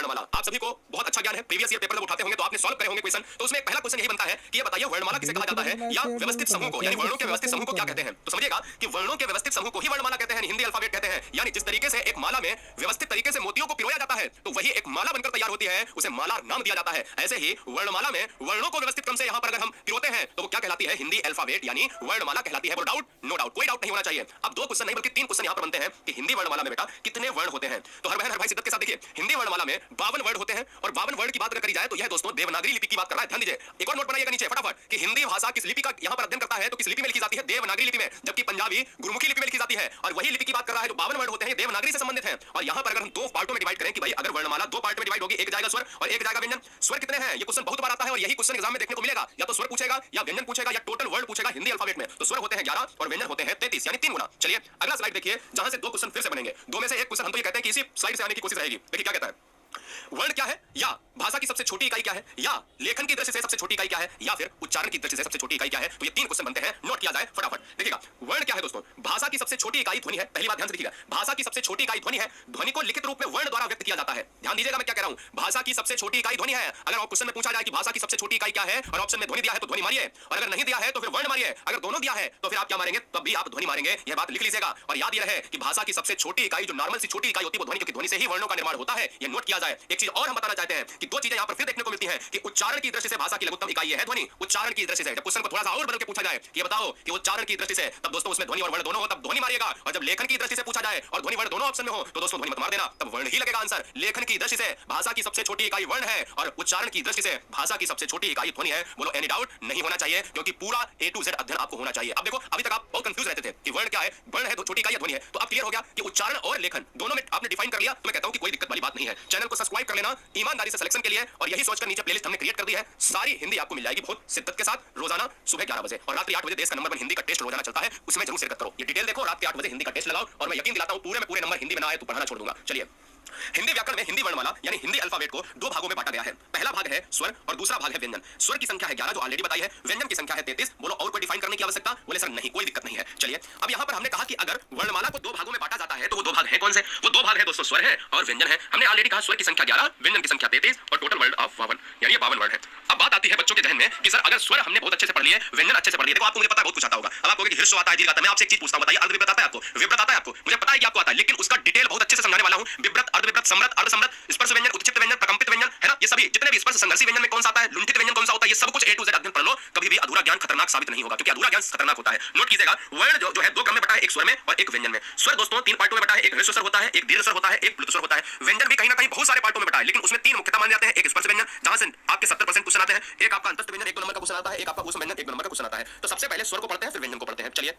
वर्णमाला। आप सभी को बहुत अच्छा ज्ञान है, प्रीवियस ईयर पेपर जब उठाते होंगे तो आपने सॉल्व करे होंगे क्वेश्चन। तो उसमें पहला क्वेश्चन यही बनता है कि ये बताइए वर्णमाला किसे कहा जाता है, या व्यवस्थित समूह को, यानी वर्णों के व्यवस्थित समूह को क्या कहते हैं। तो समझिएगा कि वर्णों के व्यवस्थित समूह को ही वर्णमाला कहते हैं, हिंदी अल्फाबेट कहते हैं। यानी जिस तरीके से एक माला में व्यवस्थित तरीके से मोतियों को पिरोया जाता है तो वही एक माला बनकर तैयार होती है, उसे माला नाम दिया जाता है। ऐसे ही वर्णमाला में वर्णों को व्यवस्थित क्रम से यहां पर अगर हम पिरोते हैं तो वो क्या कहलाती है, हिंदी अल्फाबेट यानी वर्णमाला कहलाती है। नो डाउट, नो डाउट, कोई डाउट नहीं होना चाहिए। अब दो क्वेश्चन नहीं बल्कि तीन क्वेश्चन यहां पर बनते हैं कि हिंदी वर्णमाला में बेटा कितने वर्ण होते हैं। तो हर बहन हर भाई शिद्दत के साथ देखिए, हिंदी वर्णमाला में 52 वर्ड होते हैं और 52 वर्ड की बात अगर करी जाए तो यह दोस्तों देवनागरी लिपि की बात कर रहा है। ध्यान दीजिए, एक और नोट बनाइएगा नीचे फटाफट कि हिंदी भाषा किस लिपि का यहां पर अध्ययन करता है तो किस लिपि में लिखी जाती है, देवनागरी लिपि में, जबकि पंजाबी गुरुमुखी लिपि में लिखी जाती है। और वही लिपि की बात कर रहा है जो 52 वर्ड होते हैं देवनागरी से संबंधित हैं। और यहां पर अगर हम दो पार्टों में डिवाइड करें कि भाई अगर वर्णमाला दो पार्ट में डिवाइड होगी, एक जाएगा स्वर और एक जाएगा व्यंजन। स्वर कितने हैं ये क्वेश्चन बहुत बार आता है और यही क्वेश्चन एग्जाम में देखने को मिलेगा, या तो स्वर पूछेगा या व्यंजन पूछेगा या टोटल वर्ड पूछेगा हिंदी अल्फाबेट में। तो स्वर होते हैं 11 और व्यंजन होते हैं 33 यानी 3 गुना। चलिए अगला स्लाइड देखिए जहां से दो क्वेश्चन फिर से बनेंगे। दो में से एक क्वेश्चन हम तो ये कहते हैं कि इसी स्लाइड से आने की कोशिश रहेगी। देखिए क्या कहता है, वर्ण क्या है, या भाषा की सबसे छोटी इकाई क्या है, या लेखन की दृष्टि से सबसे छोटी इकाई क्या है, या फिर उच्चारण की दृष्टि से सबसे छोटी इकाई क्या है। तो ये तीन क्वेश्चन बनते हैं, नोट किया जाए फटाफट। देखिएगा वर्ण क्या है दोस्तों, भाषा की सबसे छोटी इकाई ध्वनि है। पहली बात ध्यान से देखिएगा, भाषा की सबसे छोटी इकाई ध्वनि है। ध्वनि को लिखित रूप में वर्ण द्वारा व्यक्त किया जाता है। ध्यान दीजिएगा मैं क्या कह रहा हूं, भाषा की सबसे छोटी इकाई ध्वनि है। अगर क्वेश्चन में पूछा जाए कि भाषा की सबसे छोटी इकाई क्या है और ऑप्शन में ध्वनि दिया है तो ध्वनि मारिए, और अगर नहीं दिया है तो फिर वर्ण मारिए। अगर दोनों दिया है तो फिर आप क्या मारेंगे, तब भी आप ध्वनि मारेंगे। यह बात लिख लीजिएगा। और याद ये रहे कि भाषा की सबसे छोटी इकाई जो नॉर्मल सी छोटी इकाई होती है वो ध्वनि, क्योंकि ध्वनि से ही वर्णों का निर्माण होता है। ये नोट किया जाए। एक चीज और हम बताना चाहते हैं कि दो चीजें यहां पर फिर देखने को मिलती हैं कि उच्चारण की दृष्टि से भाषा की लघुत्तम इकाई है ध्वनि। उच्चारण की दृष्टि से जब क्वेश्चन को थोड़ा सा और बदल के पूछा जाए कि बताओ कि उच्चारण की दृष्टि से, तब दोस्तों उसमें ध्वनि और वर्ण दोनों हो तब ध्वनि मारिएगा। और जब लेखन की दृष्टि से पूछा जाए और ध्वनि वर्ण दोनों ऑप्शन में हो तो दोस्तों ध्वनि मत मार देना, तब वर्ण ही लगेगा आंसर। लेखन की दृष्टि से भाषा की सबसे छोटी इकाई वर्ण है और उच्चारण की दृष्टि से भाषा की सबसे छोटी इकाई ध्वनि है। बोलो एनी डाउट नहीं होना चाहिए, क्योंकि पूरा A to Z अध्ययन आपको होना चाहिए। अब देखो अभी तक आप बहुत कंफ्यूज रहते थे कि वर्ण क्या है, वर्ण है तो छोटी इकाई ध्वनि है। तो अब क्लियर हो गया कि उच्चारण और लेखन दोनों में आपने डिफाइन कर लिया। तो मैं कहता हूं कि कोई दिक्कत वाली बात नहीं है। चैनल को सब्सक्राइब कर लेना ईमानदारी से सिलेक्शन के लिए, और यही सोचकर नीचे प्लेलिस्ट हमने क्रिएट कर दी है। सारी हिंदी आपको मिल जाएगी बहुत शिद्दत के साथ रोजाना सुबह 11 बजे और रात्रि 8 बजे देश का नंबर 1 हिंदी का टेस्ट रोजाना चलता है, उसमें जरूर शिरकत करो। ये डिटेल देखो, रात के 8 बजे हिंदी का टेस्ट लगाओ और मैं यकीन दिलाता हूं पूरे में पूरे नंबर हिंदी में ना आए तो पढ़ाना छोड़ दूंगा। चलिए हिंदी व्याकरण में हिंदी वर्णमाला यानी हिंदी अल्फाबेट को दो भागों में बांटा गया है। पहला भाग है स्वर और दूसरा भाग है व्यंजन। स्वर की संख्या है 11 जो ऑलरेडी बताई है, व्यंजन की संख्या है 33। बोलो और कोई डिफाइन करने की आवश्यकता, बोले सर नहीं कोई दिक्कत नहीं है। चलिए अब यहां पर हमने कहा कि अगर वर्णमाला को दो भागों में बांटा जाता है तो वो दो भाग है कौन से, वो दो भाग है दोस्तों स्वर है और व्यंजन है। हमने ऑलरेडी कहा स्वर की संख्या 11, व्यंजन की संख्या 33 और टोटल वर्ड ऑफ 52 यानी 52 वर्ड है। अब बात आती है बच्चों के जहन में कि सर अगर स्वर हमने बहुत अच्छे से पढ़ लिए, व्यंजन अच्छे से पढ़ लिए। देखो आपको मुझे पता है बहुत कुछ आता होगा। अब आपको ह्रस्व आता है, दीर्घ आता है। मैं आपसे एक चीज पूछता हूं, बताइए अर्ध विभ्रत आता है आपको, विभ्रत आता है आपको, मुझे पता है कि आपको आता है, लेकिन उसका डिटेल बहुत अच्छे से समझाने वाला हूं। विभ्रत, अर्ध विभ्रत, समृत, अर्ध समृत, स्पर्श व्यंजन, उत्क्षिप्त व्यंजन, प्रकंपित व्यंजन है ना, ये सभी जितने भी स्पर्श संघर्षी व्यंजन में कौन सा आता है, लुंठित व्यंजन कौन सा होता है, ये सब कुछ A to Z अध्ययन पढ़ लो। कभी भी अधूरा ज्ञान खतरनाक साबित नहीं होगा, क्योंकि अधूरा ज्ञान खतरनाक होता है। नोट कीजिएगा वर्ण जो है दो क्रम में बटा है, एक स्वर में और एक व्यंजन में। स्वर दोस्तों तीन पार्टों में बटा है, एक ह्रस्व स्वर होता है, एक दीर्घ स्वर होता है, एक प्लुत स्वर होता है। व्यंजन भी कहीं ना कहीं बहुत सारे पार्टों में बटा है, लेकिन उसमें तीन मुख्यतः माने जाते हैं। एक स्पर्श व्यंजन जहां से आपके 70% क्वेश्चन आते हैं, एक आपका अंतस्थ व्यंजन 1-2 नंबर का क्वेश्चन आता है, एक आपका ऊष्म व्यंजन 1-2 नंबर का क्वेश्चन आता है। तो सबसे पहले स्वर को पढ़ते हैं फिर व्यंजन को पढ़ते हैं। चलिए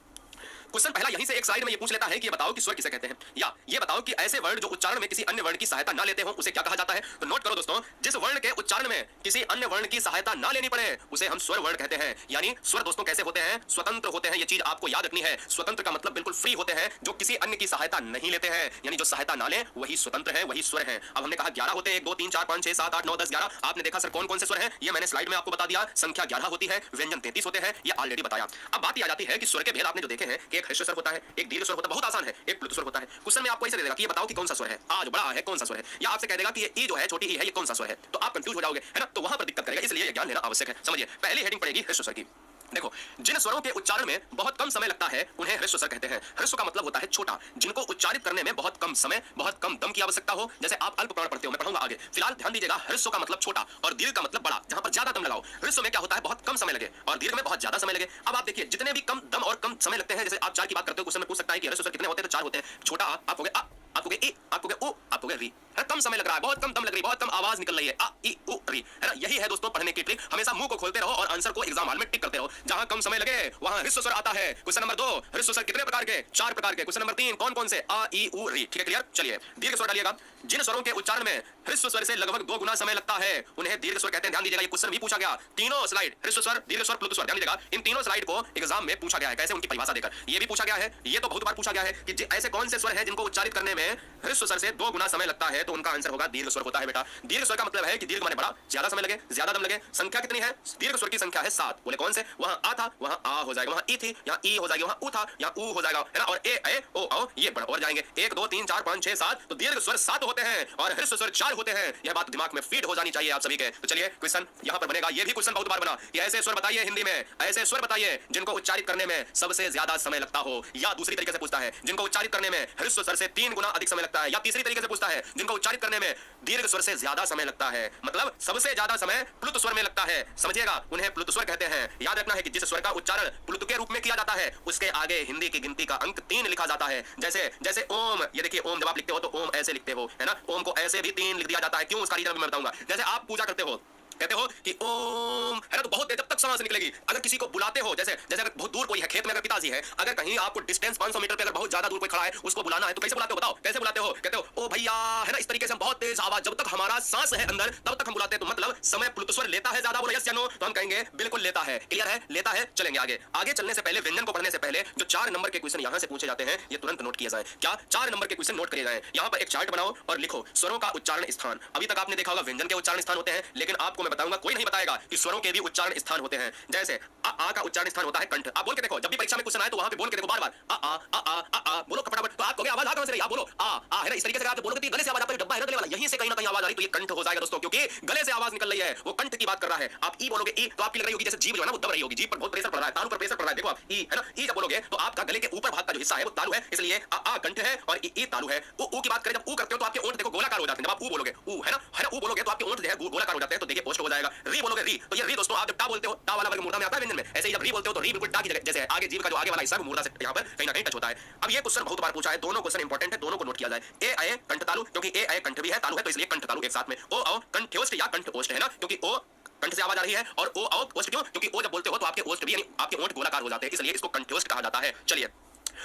क्वेश्चन पहला यहीं से एक स्लाइड में ये पूछ लेता है कि ये बताओ कि स्वर किसे कहते हैं, या ये बताओ कि ऐसे वर्ण जो उच्चारण में किसी अन्य वर्ण की सहायता ना लेते हो उसे क्या कहा जाता है। तो नोट करो दोस्तों, जिस वर्ण के उच्चारण में किसी अन्य वर्ण की सहायता ना लेनी पड़े उसे हम स्वर वर्ण कहते हैं। यानी स्वर दोस्तों कैसे होते हैं, स्वतंत्र होते हैं। ये चीज आपको याद रखनी है। स्वतंत्र का मतलब बिल्कुल फ्री होते हैं, जो किसी अन्य की सहायता नहीं लेते हैं, यानी जो सहायता ना ले वही स्वतंत्र है, वही स्वर है। अब हमने कहा 11 होते हैं, 1 2 3 4 5 6 7 8 9 10 11। आपने देखा सर कौन कौन से स्वर हैं, ये मैंने स्लाइड में आपको बता दिया। संख्या 11 होती है, व्यंजन 33 होते हैं, ये ऑलरेडी बताया। अब बात आ जाती है कि स्वर के भेद आपने जो देखे हैं कि एक ह्रस्व स्वर होता है, एक दीर्घ स्वर होता है, बहुत आसान है, एक प्लुत स्वर होता है। क्वेश्चन में आपको ऐसे दे देगा कि ये बताओ कि कौन सा स्वर है, आज बड़ा है कौन सा स्वर है, या आपसे कह देगा कि ये ई जो है छोटी ई है, ये कौन सा स्वर है। तो आप कंफ्यूज हो जाओगे है ना, तो वहां पर दिक्कत करेगा, इसलिए ये ज्ञान लेना आवश्यक है। समझिए पहली हेडिंग पड़ेगी ह्रस्व स्वर की। देखो जिन स्वरों के उच्चारण में बहुत कम समय लगता है उन्हें ह्रस्व स्वर कहते हैं। ह्रस्व का मतलब होता है छोटा, जिनको उच्चारित करने में बहुत कम समय, बहुत कम दम की आवश्यकता हो। जैसे आप अल्प प्राण पढ़ते हो, मैं पढ़ूंगा आगे, फिलहाल ध्यान दीजिएगा। ह्रस्व का मतलब छोटा और दीर्घ का मतलब बड़ा, जहां पर ज्यादा दम लगाओ। ह्रस्व में क्या होता है, बहुत कम समय लगे, और दीर्घ में बहुत ज्यादा समय लगे। अब आप देखिए जितने भी कम दम और कम समय लगते हैं, जैसे आप 4 की बात करते हो, क्वेश्चन में पूछ सकता है कि ह्रस्व स्वर कितने होते हैं, तो 4 होते हैं। छोटा आ, आप कहोगे आ, आप कहोगे ई, आप कहोगे उ, आप कहोगे री। है कम समय लग रहा है, बहुत कम दम लग रही है, बहुत कम आवाज निकल रही है, आ ई उ री, है ना। यही है दोस्तों पढ़ने की ट्रिक। हमेशा मुंह को खोलते रहो और आंसर को एग्जाम हॉल में टिक करते रहो। जहां कम समय लगे वहां ह्रस्व स्वर आता है। क्वेश्चन नंबर 2, ह्रस्व स्वर कितने प्रकार के, 4 प्रकार के। क्वेश्चन नंबर 3, कौन कौन से, आ ई उ री। ठीक है क्लियर। चलिए दीर्घ स्वर डालिएगा। जिन स्वरों के उच्चारण में ह्रस्व स्वर से लगभग 2 गुना समय लगता है उन्हें दीर्घ स्वर कहते हैं। ध्यान दीजिएगा, ये क्वेश्चन भी पूछा गया, तीनों स्लाइड ह्रस्व स्वर, दीर्घ स्वर, प्लुत स्वर। ध्यान दीजिएगा इन तीनों स्लाइड को एग्जाम में पूछा गया है, कैसे उनकी परिभाषा देकर। ये भी पूछा गया है, ये तो बहुत बार पूछा गया है कि ऐसे कौन से स्वर हैं जिनको उच्चारित करने में ह्रस्व स्वर से 2 गुना समय लगता है। तो उनका आंसर होगा दीर्घ स्वर होता है बेटा। दीर्घ स्वर का मतलब है कि दीर्घ माने बड़ा, ज्यादा समय लगे, ज्यादा दम लगे। संख्या कितनी है? दीर्घ स्वर की संख्या है 7। बोले कौन से? वहां आ था, वहां आ हो जाएगा, वहां ई थी, यहां ई हो जाएगी, वहां उ था, यहां उ हो जाएगा, है ना। और ए ओ औ ये बढ़ और जाएंगे 1 2 3 4 5 6 7। तो दीर्घ स्वर 7 होते हैं और ह्रस्व स्वर 4 होते हैं। यह बात दिमाग में फीड हो जानी चाहिए आप सभी के। तो चलिए क्वेश्चन यहां पर बनेगा। ये भी क्वेश्चन बहुत बार बना कि ऐसे स्वर बताइए हिंदी में, ऐसे स्वर बताइए जिनको उच्चारित करने में सबसे ज्यादा समय लगता हो। या दूसरी तरीके से पूछता है जिनको उच्चारित करने में ह्रस्व स्वर से 3 गुना अधिक समय लगता है। या तीसरी तरीके से पूछता है जिनको उच्चारित करने में दीर्घ स्वर से ज्यादा समय लगता है, मतलब सबसे ज्यादा समय प्लुत स्वर में लगता है। समझिएगा, उन्हें प्लुत स्वर कहते हैं। याद रखना है कि जिस स्वर का उच्चारण प्लुत के रूप में किया जाता है उसके आगे हिंदी की गिनती का अंक 3 लिखा जाता है। जैसे जैसे ओम, ये देखिए ओम जब आप लिखते हो तो ओम ऐसे लिखते हो, है ना। ओम को ऐसे भी 3 लिख दिया जाता है। क्यों, उसका रीजन मैं बताऊंगा। जैसे आप पूजा करते हो, कहते हो कि ओम, है ना, तो बहुत देर जब तक सांस निकलेगी। अगर किसी को बुलाते हो, जैसे जैसे अगर बहुत दूर कोई है, खेत में अगर पिताजी है, अगर कहीं आपको डिस्टेंस 500 मीटर पे अगर बहुत ज्यादा दूर कोई खड़ा है, उसको बुलाना है तो कैसे बुलाते हो? बताओ कैसे बुलाते हो? कहते हो ओ भैया, है ना। इस तरीके से हम बहुत तेज आवाज, जब तक हमारा सांस है अंदर तब तक हम बुलाते हैं। तो मतलब समय प्लुत स्वर लेता है ज्यादा। बोलो यस या नो? तो हम कहेंगे बिल्कुल लेता है। क्लियर है? लेता है। चलेंगे आगे। आगे चलने से पहले, व्यंजन को पढ़ने से पहले जो 4 नंबर के क्वेश्चन यहां से पूछे जाते हैं ये तुरंत नोट किए जाएं। क्या 4 नंबर के क्वेश्चन नोट किए जाएं। यहां पर एक चार्ट बनाओ और लिखो स्वरों का उच्चारण स्थान। अभी तक आपने देखा होगा व्यंजन के उच्चारण स्थान होते हैं, लेकिन आपको मैं बताऊंगा कोई नहीं बताएगा कि स्वरों के भी उच्चारण स्थान होते हैं। जैसे आ का उच्चारण स्थान होता है कंठ। आप बोल के देखो, जब भी परीक्षा में क्वेश्चन आए तो वहां पे बोल के देखो बार-बार आ बोलो फटाफट। तो आप कहोगे आवाज आ कहां से रही? आप बोलो आ, है ना। इस तरीके से आप बोलोगे तो गले से आवाज आता है, डब्बा है ना गले वाला, यहीं से कहीं ना कहीं आवाज आ रही, तो ये कंठ हो जाएगा दोस्तों, क्योंकि गले से आवाज निकल रही है, वो कंठ की बात कर रहा है। आप ई बोलोगे ई तो आपकी लग रही होगी जैसे जीभ जो है ना वो दब रही होगी, जीभ पर बहुत प्रेशर पड़ रहा है, तालू पर प्रेशर पड़ रहा है। देखो आप ई, है ना, ई जब बोलोगे तो आपका गले के ऊपर भाग का जो हिस्सा है वो तालू है, इसलिए आ कंठ है और ई तालू है। उ की बात करें, जब उ करते हो तो आपके ओंठ देखो गोलाकार हो जाते हैं। जब आप उ बोलोगे, उ, है ना, उ बोलोगे तो आपके ओंठ जो है गोलाकार हो जाते हैं। तो देखिए पोस्ट हो जाएगा। री बोलोगे री, तो ये री दोस्तों आप जब टा बोलते हो, टा वाला वर्ग मूर्धा में आता है व्यंजन में। ऐसे ही जब री बोलते हो तो री बिल्कुल टा की जगह, जैसे आगे जीभ का जो आगे वाला हिस्सा है वो मूर्धा से यहां पर कहीं ना कहीं टच होता है। अब ये क्वेश्चन बहुत बार पूछा है, दोनों क्वेश्चन इंपॉर्टेंट है, दोनों को नोट किया जाए। ए आए कंठ तालु, क्योंकि ए आए कंठ भी है, तालु है, तो इसलिए कंठ तालु एक साथ में। ओ आओ कंठ्योष्ठ या कंठ ओष्ठ, है ना, क्योंकि ओ कंठ से आवाज आ रही है और ओ आओ ओष्ठ क्यों? क्योंकि ओ जब बोलते हो तो आपके ओष्ठ भी यानी आपके ओंठ गोलाकार हो जाते हैं, इसलिए इसको कंठ्योष्ठ कहा जाता है। चलिए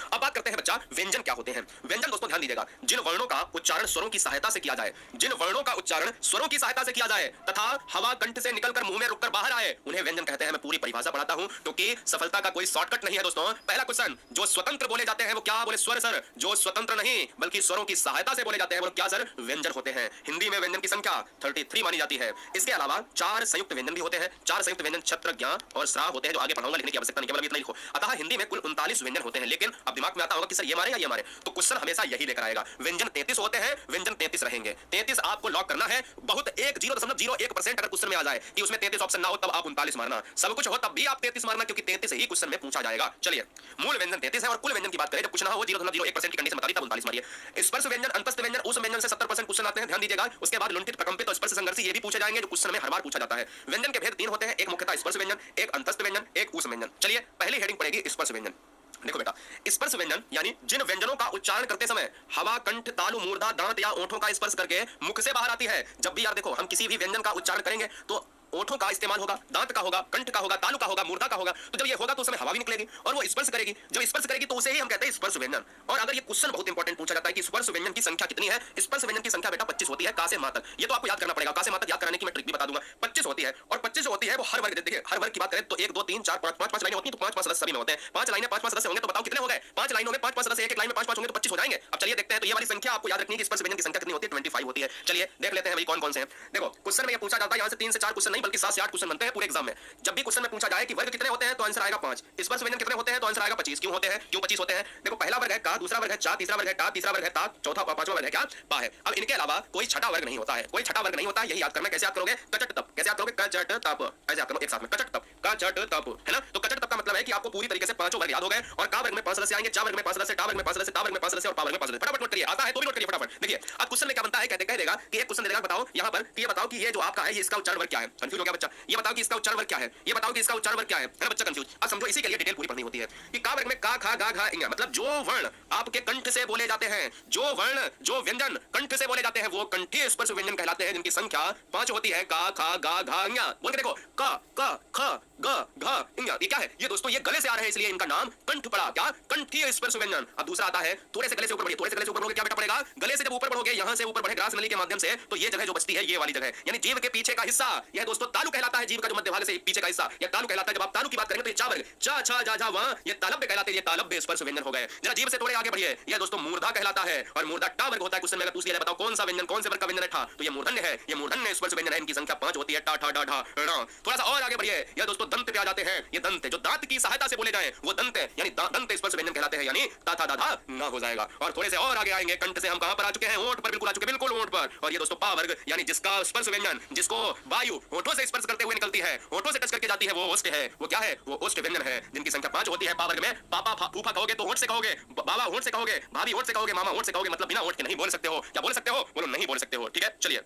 अब बात करते हैं बच्चा व्यंजन क्या होते हैं। व्यंजन दोस्तों ध्यान दीजिएगा, जिन वर्णों का उच्चारण स्वरों की सहायता से किया जाए, जिन वर्णों का उच्चारण स्वरों की सहायता से किया जाए तथा हवा कंठ से निकलकर मुंह में रुककर बाहर आए, उन्हें व्यंजन कहते हैं। मैं पूरी परिभाषा पढ़ाता हूं क्योंकि सफलता का कोई शॉर्टकट नहीं है दोस्तों। पहला क्वेश्चन, जो स्वतंत्र बोले जाते हैं वो क्या बोले? स्वर सर। जो स्वतंत्र नहीं बल्कि स्वरों की सहायता से बोले जाते हैं वो क्या सर? व्यंजन होते हैं। हिंदी में व्यंजन की संख्या 33 मानी जाती है। इसके अलावा 4 संयुक्त व्यंजन भी होते हैं। 4 संयुक्त व्यंजन छत्र, ज्ञ और श्राव होते हैं, जो आगे पढ़ाऊंगा, लिखने की आवश्यकता नहीं, केवल इतना लिखो। अतः हिंदी में कुल 39 व्यंजन होते हैं। लेकिन अब दिमाग में आता होगा कि सर ये मारे या ये मारे, तो क्वेश्चन हमेशा यही लेकर आएगा। व्यंजन 33 होते हैं, व्यंजन 33 रहेंगे। 33 आपको लॉक करना है। बहुत 0.01% अगर क्वेश्चन में आ जाए कि उसमें 33 ऑप्शन ना हो तब आप 39 मारना, सब कुछ हो तब भी आप 33 मारना, क्योंकि 33 ही क्वेश्चन में पूछा जाएगा। चलिए मूल व्यंजन 33 है और कुल व्यंजन की बात करें जब कुछ ना हो 0.01% की कंडीशन बता दी तब 39 मारिए। स्पर्श व्यंजन, अंतस्थ व्यंजन, उस व्यंजन से 70% क्वेश्चन आते हैं, ध्यान दीजिएगा। उसके बाद लुंठित, प्रकंपित और स्पर्श संघर्षी ये भी पूछे जाएंगे, जो क्वेश्चन में हर बार पूछा जाता है। व्यंजन के भेद 3 होते हैं, एक मुख्यतः स्पर्श व्यंजन, एक अंतस्थ व्यंजन, एक उस व्यंजन। चलिए पहली हेडिंग पड़ेगी स्पर्श व्यंजन। देखो बेटा, स्पर्श व्यंजन यानी जिन व्यंजनों का उच्चारण करते समय हवा कंठ, तालु, मूर्धा, दांत या ओंठों का स्पर्श करके मुख से बाहर आती है। जब भी यार देखो हम किसी भी व्यंजन का उच्चारण करेंगे तो ओंठों का इस्तेमाल होगा, दांत का होगा, कंठ का होगा, तालु का होगा, मूर्धा का होगा। तो जब ये होगा तो उसमें हवा भी निकलेगी और वो स्पर्श करेगी। जब स्पर्श करेगी तो उसे ही हम कहते हैं स्पर्श व्यंजन। और अगर ये क्वेश्चन बहुत इंपॉर्टेंट पूछा जाता है कि स्पर्श व्यंजन की संख्या कितनी है, स्पर्श व्यंजन की संख्या बेटा 25 होती है, का से मा तक। ये तो आपको याद करना पड़ेगा। का से मा तक याद कराने की मैं ट्रिक भी बता दूंगा। 25 होती है और 25 जो होती है वो हर वर्ग, देखिए हर वर्ग की बात करें तो 1 2 3 4 5 लाइनें होती हैं, तो 5 सदस्य सभी में होते हैं। 5 लाइनें 5 सदस्य होंगे तो बताओ कितने हो गए? 5 लाइनों में 5 सदस्य, एक लाइन में 5 होंगे तो 25 हो जाएंगे। अब चलिए देखते हैं, तो ये वाली संख्या आपको याद रखनी है कि स्पर्श व्यंजन की संख्या कितनी होती है? 25 होती है। चलिए देख लेते हैं भाई कौन कौन से हैं। देखो क्वेश्चन में ये पूछा जाता है, यहाँ से 3 से 4 क्वेश्चन नहीं बल्कि 7 से 8 क्वेश्चन बनते हैं पूरे एग्जाम में। जब भी क्वेश्चन में पूछा जाए कि वर्ग कितने होते हैं तो आंसर आएगा 5। स्पर्श व्यंजन कितने होते हैं तो आंसर आएगा 25। क्यों होते हैं? क्यों 25 होते हैं? देखो पहला वर्ग है का, दूसरा वर्ग है चा, तीसरा वर्ग है टा, तीसरा वर्ग है ता, चौथा पांचवा वर्ग है क्या? पा है। अब इनके अलावा कोई छठा वर्ग नहीं होता है, कोई छठा वर्ग नहीं होता है। यही याद करना। कैसे याद करोगे? कचट तप। कैसे याद करोगे? कचट तप। ऐसे याद करो एक साथ में, कचट तप, कचट तप, है ना। तो कचट तप का मतलब है कि आपको पूरी तरीके से पांचों वर्ग याद हो गए और का वर्ग में 5 सदस्य आएंगे, चा वर्ग में 5 सदस्य, टा वर्ग में 5 सदस्य, ता वर्ग में 5 सदस्य और पा वर्ग में 5 सदस्य। फटाफट नोट करिए, आता है तो भी नोट करिए फटाफट। देखिए अब क्वेश्चन में क्या बनता है, कहते कह देगा कि एक क्वेश्चन दे देगा, बताओ यहां पर कि ये बताओ कि ये जो आपका है ये इसका उच्चारण वर्ग क्या है? कंफ्यूज हो गया बच्चा? ये बताओ कि इसका उच्चारण वर्ग क्या है, ये बताओ कि इसका उच्चारण वर्ग क्या है ना बच्चा कंफ्यूज। अब समझो इसी के लिए डिटेल पूरी पढ़नी होती है कि का वर्ग में का, खा, गा, घा, इंगा, मतलब जो वर्ण आपके कंठ से बोले जाते हैं, जो वर्ण, जो व्यंजन कंठ से बोले जाते हैं वो कंठीय स्पर्श व्यंजन कहलाते हैं, जिनकी संख्या 5 होती है। का, खा, गा, घा, इंगा। बोल के देखो, का, ख, ग, घ, इंगा। ये क्या है? ये दोस्तों ये गले से आ रहे हैं, इसलिए इनका नाम कंठ पड़ा। क्या? कंठीय स्पर्श व्यंजन। अब दूसरा आता है, थोड़े से गले से ऊपर बढ़िए, थोड़े से गले से ऊपर बढ़ोगे क्या बेटा पड़ेगा? गले से जब ऊपर बढ़ोगे, यहां से ऊपर बढ़े ग्रास नली के माध्यम से, तो ये जगह जो बचती है ये वाली जगह, यानी जीभ के पीछे का हिस्सा, यह दोस्तों तालु कहलाता है जीभ का जो मध्य भाग से पीछे का हिस्सा, या तालु कहलाता है। जब आप तालु की बात करेंगे तो ये चा वर्ग, चा छा जा झा वहां, ये तालव्य कहलाते हैं। ये तालव्य स्पर्श व्यंजन हो गए। जरा जीभ से थोड़े आगे बढ़िए, यह दोस्तों मूर्धा कहलाता है और मूर्धा टा वर्ग होता है। क्वेश्चन में अगर पूछ लिया जाए बताओ कौन सा व्यंजन कौन से वर्ग का व्यंजन है ठा, तो ये मूर्धन्य है। ये मूर्धन्य स्पर्श व्यंजन है, इनकी संख्या 5 होती है, टा ठा डा ढा ण। थोड़ा सा और आगे बढ़िए, यह दोस्तों दंत पे आ जाते हैं। ये दंत जो दांत की सहायता से बोले जाए वो दंत यानी दंत स्पर्श व्यंजन कहलाते हैं, यानी ता था दा धा ना हो जाएगा। और थोड़े से और आगे आएंगे, कंठ से हम कहां पर आ चुके हैं, ओंठ पर बिल्कुल आ चुके, बिल्कुल ओंठ पर। और ये दोस्तों पा वर्ग यानी जिसका स्पर्श व्यंजन, जिसको वायु होठों से स्पर्श करते हुए निकलती है, होठों से टच करके जाती है, वो ओष्ठ है। वो क्या है, वो ओष्ठ व्यंजन है, जिनकी संख्या 5 होती है। पा वर्ग में पापा फूफा कहोगे तो होठ से कहोगे, बाबा होठ से कहोगे, भाभी होठ से कहोगे, मामा होठ से कहोगे, मतलब बिना होठ के नहीं बोल सकते हो। क्या बोल सकते हो, बोलो नहीं बोल सकते हो। ठीक है, चलिए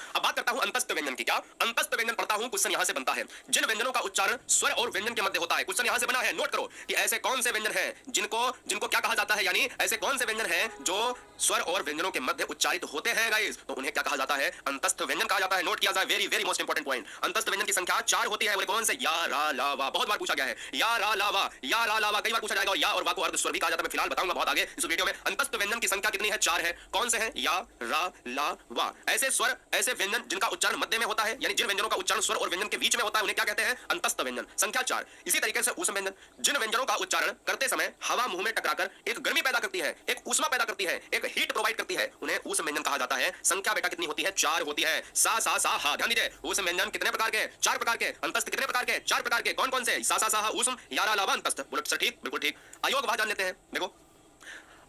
अब बात करता हूं अंतस्थ व्यंजन की। क्या अंतस्थ व्यंजन पढ़ता हूं, क्वेश्चन यहां से बनता है जिन व्यंजनों का उच्चारण स्वर और व्यंजन के मध्य होता है। क्वेश्चन यहां से बना है, नोट करो कि ऐसे कौन से व्यंजन हैं जिनको क्या कहा जाता है, यानी ऐसे कौन से व्यंजन हैं जो स्वर और व्यंजनों के मध्य उच्चारित होते हैं गाइस, तो उन्हें क्या कहा जाता है, अंतस्थ व्यंजन कहा जाता है। नोट किया जाए, very very most important point. अंतस्थ व्यंजन की संख्या 4 होती है। कौन से, या रा ला वा, बहुत बार पूछा गया है, या रा ला वा, या रा ला वा कई बार पूछा जाएगा। और या और वा को अर्ध स्वर भी कहा जाता है, मैं फिलहाल बताऊंगा बहुत आगे इस वीडियो में। अंतस्थ व्यंजन की संख्या कितनी है, 4 है। कौन से हैं, या रा ला वा। ऐसे स्वर, ऐसे व्यंजन जिनका उच्चारण मध्य में होता है, यानी जिन व्यंजनों का उच्चारण स्वर और व्यंजन के बीच में होता है, उन्हें क्या कहते हैं, अंतस्थ व्यंजन। संख्या 4। इसी तरीके से ऊष्म व्यंजन, जिन व्यंजनों का उच्चारण करते समय हवा मुंह में टकराकर एक गर्मी पैदा करती है, एक ऊष्मा पैदा करती है, एक हीट प्रोवाइड करती है, उन्हें ऊष्म व्यंजन कहा जाता है। संख्या बेटा कितनी होती है, 4 होती है। सा सा सा हा, ध्यान दीजिए, ऊष्म व्यंजन कितने प्रकार के, 4 प्रकार के। अंतस्थ कितने प्रकार के, 4 प्रकार के। कौन कौन से, सा सा सा हा ऊष्म, या रा ला वा अंतस्थ। बोलो सर ठीक, बिल्कुल ठीक। अयोग भाग जान लेते हैं। देखो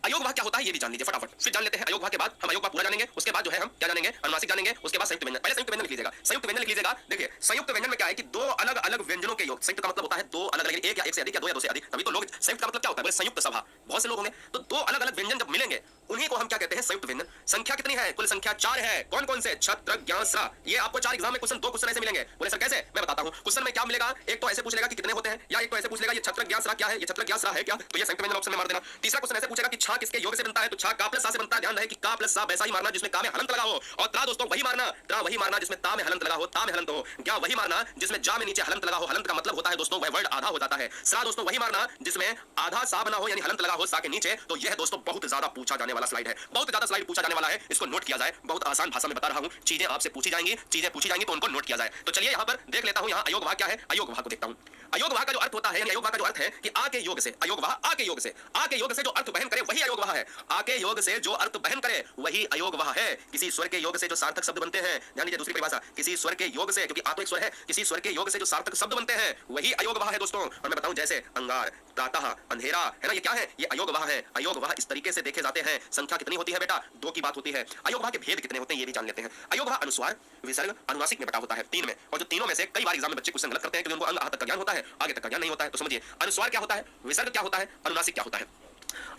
अयोग भाग क्या होता है ये भी जान लीजिए फटाफट, फिर जान लेते हैं अयोग भाग के बाद हम अयोग भाग पूरा जानेंगे। उसके बाद जो है हम क्या जानेंगे, अनुनासिक जानेंगे। उसके बाद संयुक्त व्यंजन। पहले संयुक्त व्यंजन लिख लीजिएगा, संयुक्त व्यंजन लिख लीजिएगा। देखिए संयुक्त व्यंजन में क्या है कि दो अलग अलग व्यंजनों के योग। संयुक्त का मतलब होता है दो अलग अलग, एक या एक से अधिक या दो या दो से अधिक। तभी तो लोग, संयुक्त का मतलब क्या होता है, बोले संयुक्त सभा, बहुत से लोग होंगे तो दो अलग अलग व्यंजन जब मिलेंगे उन्हीं को हम क्या कहते हैं, संयुक्त व्यंजन। संख्या कितनी है, कुल संख्या 4 है। कौन कौन से, छत्र ज्ञान स्रा। ये आपको 4 एग्जाम में क्वेश्चन, 2 क्वेश्चन ऐसे मिलेंगे। बोले सर कैसे, मैं बताता हूं। क्वेश्चन में क्या मिलेगा, एक तो ऐसे पूछ लेगा कि कितने होते हैं, या एक तो ऐसे पूछ लेगा ये छत्र ज्ञान स्रा क्या है, ये छत्र ज्ञान स्रा है क्या, तो ये संयुक्त व्यंजन ऑप्शन में मार देना। तीसरा क्वेश्चन ऐसे पूछेगा कि छा किसके योग से बनता है, तो छा का प्लस सा से बनता है। ध्यान रहे कि का प्लस सा वैसा ही मारना जिसमें का में हलंत लगा हो, और त्रा दोस्तों वही मारना, त्रा वही मारना जिसमें ता में हलंत लगा हो, ता में हलंत हो। ज्ञा वही मारना जिसमें जा में नीचे हलंत लगा हो, हलंत का मतलब होता है दोस्तों वह वर्ड आधा हो जाता है। स्रा दोस्तों वही मारना जिसमें आधा सा बना हो, यानी हलंत लगा हो सा के नीचे। तो यह दोस्तों बहुत ज्यादा पूछा जाने वाला स्लाइड है, बहुत ज्यादा स्लाइड पूछा जाने वाला है। इसको नोट किया जाए, बहुत आसान भाषा में बता रहा हूं, चीजें आपसे पूछी जाएंगी, चीजें पूछी जाएंगी तो उनको नोट किया जाए। तो चलिए यहां पर देख लेता हूं, यहां अयोग भाग क्या है, अयोग भाग को देखता हूं। अयोग भाग का जो अर्थ होता है, यानी अयोग भाग का जो अर्थ है कि आ के योग से, अयोग भाग आ के योग से, आ के योग से जो अर्थ बहन करे वही अयोग भाग है। आ के योग से जो अर्थ बहन करे वही अयोग भाग है। किसी स्वर के योग से जो सार्थक शब्द बनते हैं, जान लीजिए दूसरी परिभाषा, किसी स्वर के योग से, क्योंकि आ तो एक स्वर है, किसी स्वर के योग से जो सार्थक शब्द बनते हैं वही अयोग भाग है दोस्तों। और मैं बताऊं जैसे अंगार, प्रातः, अंधेरा, है ना, ये क्या है, ये अयोग भाग है। अयोग भाग इस तरीके से देखे जाते हैं। संख्या कितनी होती है बेटा, 2 की बात होती है। अयोग भाग के भेद कितने होते हैं ये भी जान लेते हैं। अयोग भाग अनुस्वार, विसर्ग, अनुनासिक में बटा होता है 3 में, और जो तीनों में से कई बार एग्जाम में बच्चे क्वेश्चन गलत करते हैं क्योंकि उनको अंग आ तक का ज्ञान होता है, आगे तक का ज्ञान नहीं होता है। तो समझिए अनुस्वार क्या होता है, विसर्ग क्या होता है, अनुनासिक क्या होता है।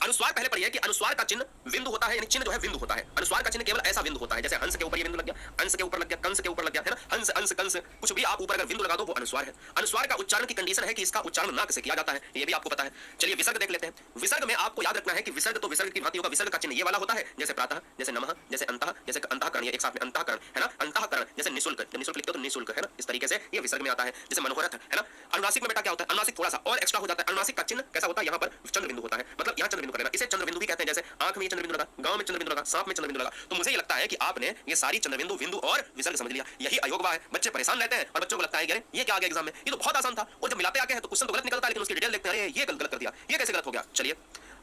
अनुस्वार पहले पढ़िए कि अनुस्वार का चिन्ह बिंदु होता है, यानी चिन्ह जो है बिंदु होता है। अनुस्वार का चिन्ह केवल ऐसा बिंदु होता है, जैसे हंस के ऊपर ये बिंदु लग गया, अंश के ऊपर लग गया, कंस के ऊपर लग गया, है ना, हंस अंश कंस, कुछ भी आप ऊपर अगर बिंदु लगा दो वो अनुस्वार है। अनुस्वार का उच्चारण की कंडीशन है कि इसका उच्चारण नाक से किया जाता है, ये भी आपको पता है। चलिए विसर्ग देख लेते हैं। विसर्ग में आपको याद रखना है कि विसर्ग तो विसर्ग की भांति होगा। विसर्ग का चिन्ह ये वाला होता है, जैसे प्रातः, जैसे नमः, जैसे अंतः, जैसे अंतःकरण, ये एक साथ में अंतःकरण, है ना, अंतःकरण, जैसे निशुल्क, जब निशुल्क लिखते हो तो निशुल्क, है ना, इस तरीके से ये विसर्ग में आता है। जैसे मनोहरथ, है ना। अनुनासिक में बेटा क्या होता है, अनुनासिक थोड़ा सा और एक्स्ट्रा हो जाता है। अनुनासिक का चिन्ह कैसा होता है, यहाँ पर चंद्र बिंदु होता है, मतलब यहाँ चंद्र बिंदु करेगा, इसे चंद्र बिंदु भी कहते हैं। जैसे आंख में ये चंद्र बिंदु लगा, गांव में चंद्र बिंदु लगा, सांप में चंद्र बिंदु लगा। तो मुझे ये लगता है कि आपने ये सारी चंद्र बिंदु, बिंदु और विसर्ग समझ लिया, यही अयोग भाग है। बच्चे परेशान रहते हैं और बच्चों को लगता है कि अरे ये क्या आ गया एग्जाम में, ये तो बहुत आसान था, और जब मिलाते आके हैं तो क्वेश्चन तो गलत निकलता है, लेकिन उसकी डिटेल देखते हैं, अरे ये गलत कर दिया, ये कैसे गलत हो गया। चलिए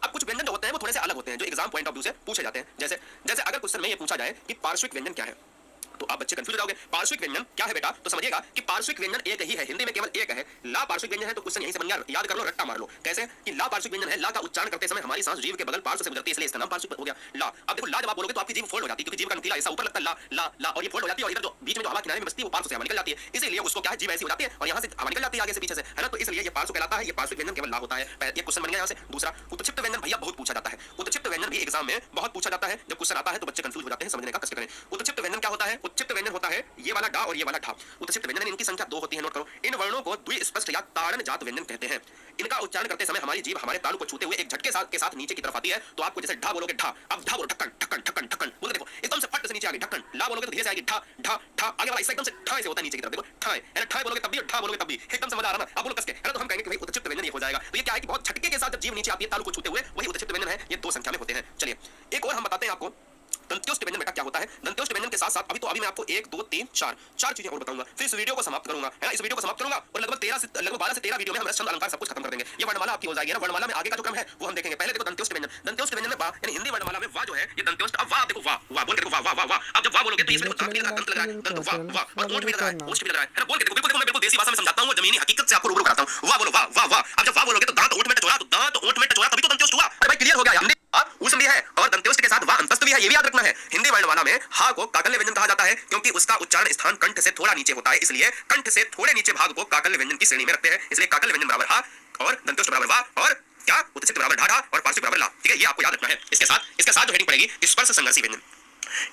अब कुछ व्यंजन जो होते हैं वो थोड़े से अलग होते हैं, जो एग्जाम पॉइंट ऑफ व्यू से पूछे जाते हैं। जैसे जैसे अगर क्वेश्चन में ये पूछा जाए कि पार्श्विक व्यंजन क्या है, तो आप बच्चे कंफ्यूज हो जाओगे। पार्श्विक व्यंजन क्या है बेटा, तो समझिएगा कि पार्श्विक व्यंजन एक ही है, हिंदी में केवल एक है। ला पार्श्विक व्यंजन है, तो क्वेश्चन यहीं से बन गया, याद कर लो, रट्टा मार लो। कैसे कि ला पार्श्विक व्यंजन है, ला का उच्चारण करते समय हमारी सांस जीभ के बगल पार्श्व से गुजरती है, इसलिए इसका नाम पार्श्विक हो गया ला। अब देखो ला जब आप बोलोगे तो आपकी जीभ फोल्ड हो जाती है, क्योंकि जीभ का नुकीला हिस्सा ऊपर लगता है, ला ला ला, और ये फोल्ड हो जाती है, और इधर जो बीच में जो हवा किनारे में बसती है वो पार्श्व से हवा निकल जाती है, इसीलिए उसको क्या है, जीभ ऐसी हो जाती है और यहाँ से हवा निकल जाती है आगे से पीछे से, है ना। तो इसलिए ये पार्श्व कहलाता है, ये पार्श्विक व्यंजन केवल ला होता है। ये क्वेश्चन बन गया यहाँ से। दूसरा उत्क्षिप्त व्यंजन भैया बहुत पूछा जाता है। उत्क्षिप्त व्यंजन भी एग्जाम में बहुत पूछा जाता है। जब क्वेश्चन आता है तो बच्चे कंफ्यूज हो जाते हैं, समझने का कष्ट करें। उत्क्षिप्त व्यंजन क्या होता है, उत्क्षिप्त व्यंजन होता है ये वाला डा और ये वाला ठा। उत्क्षिप्त व्यंजन, इनकी संख्या 2 होती है, नोट करो। इन वर्णों को द्विस्पष्ट या ताड़न जात व्यंजन कहते हैं। इनका उच्चारण करते समय हमारी जीभ हमारे तालु को छूते हुए एक झटके के साथ नीचे की तरफ आती है। तो आपको जैसे ढा बोलोगे ढा, अब ढा बोलो ढक्कन ढक्कन ढक्कन ढक्कन, बोलो देखो एकदम से फट से नीचे आ गई ढक्कन। ला बोलोगे तो धीरे से आएगी ढा ढा ढा, आगे वाला एकदम से ठा से होता है नीचे की तरफ, देखो ठा है ना, ठा बोलोगे तब भी, ठा बोलोगे तब भी एकदम से मजा आ रहा है ना। अब बोलो कस के, है ना, तो हम कहेंगे कि भाई उत्क्षिप्त व्यंजन ये हो जाएगा। तो ये क्या है कि बहुत झटके के साथ जब जीभ नीचे आती है तालु को छूते हुए, वही उत्क्षिप्त व्यंजन है। ये 2 संख्या में होते हैं। चलिए एक और हम बताते हैं आपको दंत्योष्ट व्यंजन बेटा क्या होता है? दंत्योष्ट व्यंजन के साथ साथ अभी मैं आपको 1 2 3 4 चीजें और बताऊंगा, फिर इस वीडियो को समाप्त करूंगा, है ना? इस वीडियो को समाप्त करूंगा और लगभग 12 से 13 वीडियो में हम छंद अलंकार सब कुछ खत्म कर देंगे। ये वर्णमाला आपकी हो जाएगी ना। वर्णमाला में आगे का जो क्रम है वो हम देखेंगे। पहले देखो दंत्योष्ट व्यंजन। दंत्योष्ट व्यंजन में वाह यानी हिंदी वर्णमाला में वाह जो है ये दंत्योष्ट। अब वाह देखो, वाह वाह बोल के देखो, वाह वाह वाह वाह। अब जब वाह बोलोगे तो इसमें दांत भी लग रहा है, दंत लग रहा है, दंत वाह वाह, और ओठ भी लग रहा है, ओष्ठ भी लग रहा है ना? बोल के देखो, बिल्कुल देखो, मैं बिल्कुल देसी भाषा में समझाता हूं, जमीनी हकीकत से आपको रूबरू कराता हूं। वाह बोलो, वाह वाह वाह। अब जब वाह बोलोगे तो दांत ओठ में टचोरा, तो दांत ओठ में टचोरा तभी तो दंत्योष्ट हुआ। अरे भाई क्लियर हो गया? हमने ऊष्म भी है और दंत्योष्ट के साथ वाह अंतस्थ भी है, ये भी याद रखना है। हिंदी वर्णमाला में हा को काकल्य व्यंजन कहा जाता है क्योंकि उसका उच्चारण स्थान कंठ से थोड़ा नीचे होता है, इसलिए कंठ से थोड़े नीचे भाग को काकल्य व्यंजन की श्रेणी में रखते हैं। इसलिए काकल्य व्यंजन बराबर हा और दंत्योष्ट बराबर वाह और क्या उत्सित बराबर ढाढा और पार्श्विक बराबर ला। ठीक है, ये आपको याद रखना है। इसके साथ जो हेडिंग पड़ेगी स्पर्श संघर्षी व्यंजन।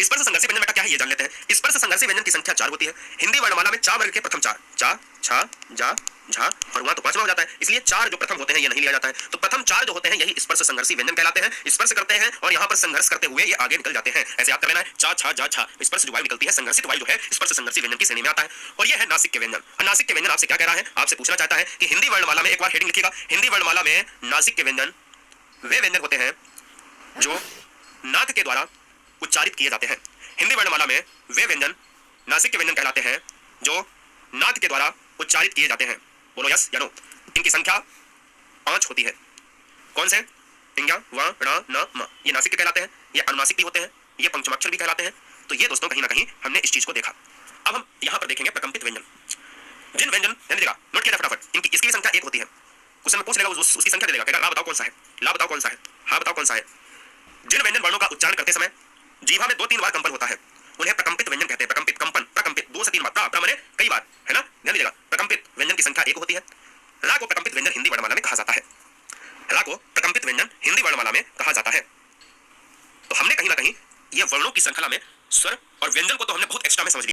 स्पर्श संघर्षी व्यंजन बेटा क्या है ये जान लेते हैं। स्पर्श संघर्षी व्यंजन की संख्या 4 होती है। हिंदी वर्णमाला में चा वर्ग के प्रथम 4 चा छा जा झा और वहां तो पांचवा हो जाता है, इसलिए 4 जो प्रथम होते हैं ये नहीं लिया जाता है। तो प्रथम 4 जो होते हैं यही स्पर्श संघर्षी व्यंजन कहलाते हैं। स्पर्श करते हैं और यहाँ पर संघर्ष करते हुए ये आगे निकल जाते हैं। ऐसे याद कर लेना है, चा छा जा छा। स्पर्श जो वायु निकलती है, संघर्षित वायु जो है स्पर्श संघर्षी व्यंजन की श्रेणी में आता है। और ये है नासिक के व्यंजन। नासिक के व्यंजन आपसे क्या कह रहा है? आपसे पूछना चाहता है कि हिंदी वर्णमाला में, एक बार हेडिंग लिखिएगा, हिंदी वर्णमाला में नासिक के व्यंजन वे व्यंजन होते हैं जो नाक के द्वारा उच्चारित किए जाते हैं। हिंदी वर्णमाला में वे व्यंजन नासिक के व्यंजन कहलाते हैं जो नाक के द्वारा उच्चारित किए जाते हैं। बोलो यस या नो। इनकी संख्या 5 होती है। कौन से? इंगा वा णा न म, ये नासिक के कहलाते हैं, ये अनुनासिक भी होते हैं, ये पंचमाक्षर भी कहलाते हैं। तो ये दोस्तों कहीं ना कहीं हमने इस चीज को देखा। अब हम यहाँ पर देखेंगे प्रकंपित व्यंजन। जिन व्यंजन ध्यान दीजिएगा, नोट किया फटाफट, इनकी इसकी भी संख्या 1 होती है। क्वेश्चन में पूछ लेगा उसकी संख्या दे देगा, कहेगा ला बताओ कौन सा है, ला बताओ कौन सा है, हा बताओ कौन सा है। जिन व्यंजन वर्णों का उच्चारण करते समय जीवा में 2-3 बार कंपन होता है उन्हें प्रकंपित व्यंजन कहते हैं। प्रकंपित, कंपन, प्रकंपित 2 से 3 बार, प्र माने कई बार, है ना? ध्यान दीजिएगा, प्रकंपित व्यंजन की संख्या 1 होती है। रा को प्रकंपित व्यंजन हिंदी वर्णमाला में कहा जाता है। रा को प्रकंपित व्यंजन हिंदी वर्णमाला में कहा जाता है। तो हमने कहीं ना कहीं ये वर्णों की श्रृंखला में स्वर और व्यंजन को तो हमने बहुत एक्स्ट्रा में समझ लिया।